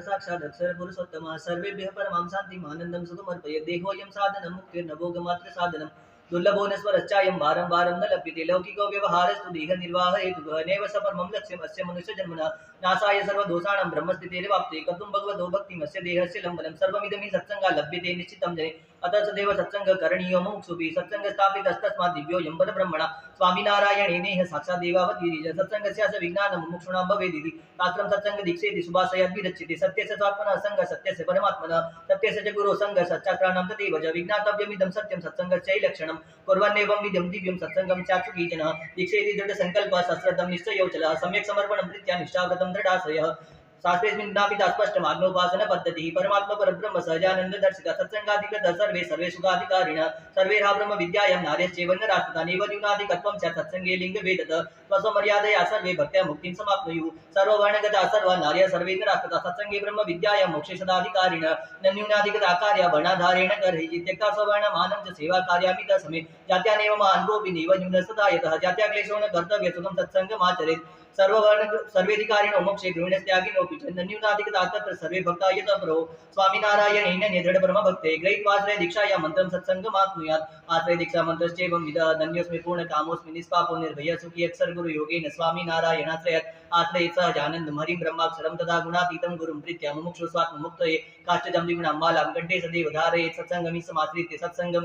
साक्षात् अक्षर पुरुषोत्तमः सर्वेभ्यः परमां शान्तिम् आनन्दं सुखमर्पयेत् देहोऽयं साधनं मुक्तिर्नभोगमात्र साधनं दुर्लभो न स्वरश्चायं वारं वारं न लभ्यते लौकिको व्यवहारस्तु देहनिर्वाहहेतुः नैव स परमं लक्ष्यम् अस्य मनुष्यजन्मनः नाशाय सर्वदोषाणां ब्रह्मस्थितिर्वाप्ते कर्तुं भगवतो भक्तिमस्य देहस्य लम्बनं सर्वमिदं हि सत्सङ्गात् लभ्यते निश्चितं जने अतः सदैव सत्सङ्गः करणीयो मुमुक्षुभिः सत्सङ्गस्थापितस्तस्मात् दिव्योऽयं परब्रह्मणा स्वामिनारायणेनेह साक्षात् देवावतीर्य सत्सङ्गस्यास्य विज्ञानं मुमुक्षूणां भवेदिति शास्त्रं सत्सङ्गदीक्षेति सुभाषयाद्विरच्यते सत्यस्य स्वात्मनः सङ्गः सत्यस्य परमात्मनः सत्यस्य च गुरोः सङ्गः सच्चात्राणां तदेव च विज्ञातव्यमिदं सत्यं सत्सङ्गस्य लक्षणं कुर्वन्नेवं विधं दिव्यं सत्सङ्गं चाक्षुकी जनः दीक्षेति दृढसङ्कल्पः सश्रद्धं निश्चयोचलः सम्यक् समर्पणं प्रीत्या निष्ठाव्रतं दृढाश्रयः शास्त्रेऽस्मिन् ज्ञापिता स्पष्टमाग्नोपासना पद्धतिः परमात्मा परब्रह्म सहजानन्द दर्शिता सत्सङ्गाधिकृतः सर्वे सुखाधिकारिणः सर्वेहा ब्रह्म विद्यायां नार्यश्चैव नरास्तथा नैव न्यूनाधिकत्वं स्यात् सत्सङ्गे लिङ्गभेदतः स्वस्वमर्यादया सर्वे भक्त्या मुक्तिं समाप्नुयुः सर्ववर्णगता सर्वा नार्यः सर्वे नरास्तथा सत्सङ्गे ब्रह्म विद्यायां मोक्षे सदाधिकारिणः न न्यूनाधिकता कार्या वर्णाधारेण करैः त्यक्ता स्ववर्णमानं च सेवाकार्यामितः समे जात्यानेव महान् कोऽपि नैव न्यूनस्तथा यतः जात्याक्लेशो न कर्तव्यः सुखं सत्सङ्गमाचरेत् सर्वेधिकारिणो मोक्षे गृहिणस्त्यागिनोऽपि च न्यूनाधिकता तत्र सर्वे भक्ता यतपरो स्वामिनारायणेन निदृढब्रह्मभक्ते गृहीत्वाश्रय दीक्षायां मन्त्रं सत्सङ्गमाप्नुयात् आश्रय दीक्षा मन्त्रश्चैवं विदः धन्योऽस्मि पूर्णकामोऽस्मि निष्पापो निर्भयः सुखी अक्षरगुरुयोगेन स्वामिनारायणाश्रयात् आश्रयेत् सहजानन्दं हरिं ब्रह्माक्षरं तथा गुणातीतं गुरुं प्रीत्या मुमुक्षु स्वात्ममुक्तये काष्ठजं द्विगुणां मालां कण्ठे सदैव धारयेत् सत्सङ्गमि समाश्रित्य सत्संग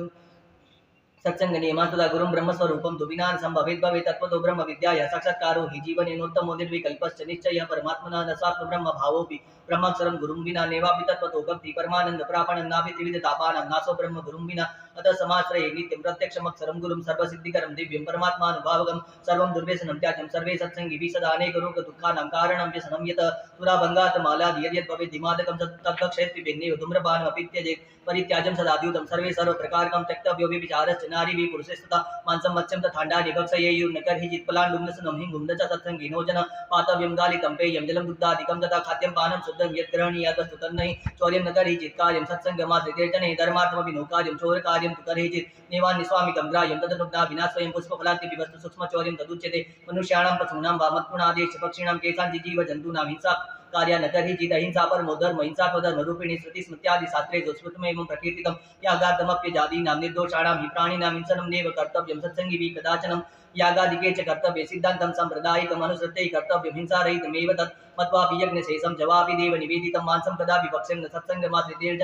तथा गुरुं ब्रह्मस्वरूपं तु विना संभवेत् भवेत् तत्त्वतो ब्रह्म विद्याया साक्षात्कारो हि जीवनेनोत्तमो निर्विकल्पश्च निश्चयः परमात्मनः न स्वात्म ब्रह्म भावोऽपि ब्रह्माक्षरं गुरुं विना नेवापि तत्त्वतो भक्ति परमानन्द प्रापणं नापि त्रिविधतापानां नासो ब्रह्म गुरुं विना अतः समाश्रये नित्यं प्रत्यक्षमक्षरं गुरुं सर्वसिद्धिकरं दिव्यं परमात्मानुभावकं सर्वं दुर्व्यसनं त्याज्यं सर्वे सत्सङ्गी सदा अनेकरोगदुःखानां कारणं व्यसनं यत् तुराभङ्गात् मालादि यद्यद् भवेत् धिमादकं तद्भक्षयत्पिबेन्नेव धूम्रपानमपि त्यजेत् परित्याज्यं सदाद्यूतं सर्वे सर्वप्रकारकं त्यक्तव्यो व्यभिचारश्च नारी पुरुषस्तथा मांसं मत्स्यं तथाण्डानि भक्षयेयुर्न कर्हिचित् पलाण्डुं हिंगुं न च सत्सङ्गिनो जन पातव्यं गालितं पेयं जलं दुग्धादिकं तथा खाद्यं पानं शुद्धं यत् ग्रहणीयाद्वस्तु तन्नहि चौर्यं न कर्हिचित् कार्यं सत्सङ्गमाश्रिते जने धर्मार्थमपि नो कार्यं चोरकार्यं तु कर्हिचित् निवान्यस्वामिकं ग्राह्यं तदनुग्धा विना स्वयं पुष्पफलाद्यपि वस्तु सूक्ष्मचौर्यं तदुच्यते मनुष्याणां पशूनां वा मत्कुणादेश पक्षिणां केषाञ्चित् जीवजन्तूनां हिंसा कार्या न कर्हिचित् अहिंसा परमो धर्म हिंसा स्वधर्मरूपिणी श्रुतिस्मृत्यादि शास्त्रेषु स्मृतमेवं प्रकीर्तितं यागार्थमप्यजादीनां निर्दोषाणां हि प्राणिनां हिंसनं नैव कर्तव्यं सत्सङ्गिभिः कदाचनं यागादिके च कर्तव्ये सिद्धान्तं साम्प्रदायिकम् अनुसृत्यै कर्तव्यं हिंसारहितमेव तत् मत्वापि यज्ञशेषं जवापि देव निवेदितं मांसं कदापि भक्ष्यं न सत्सङ्गमाश्रिते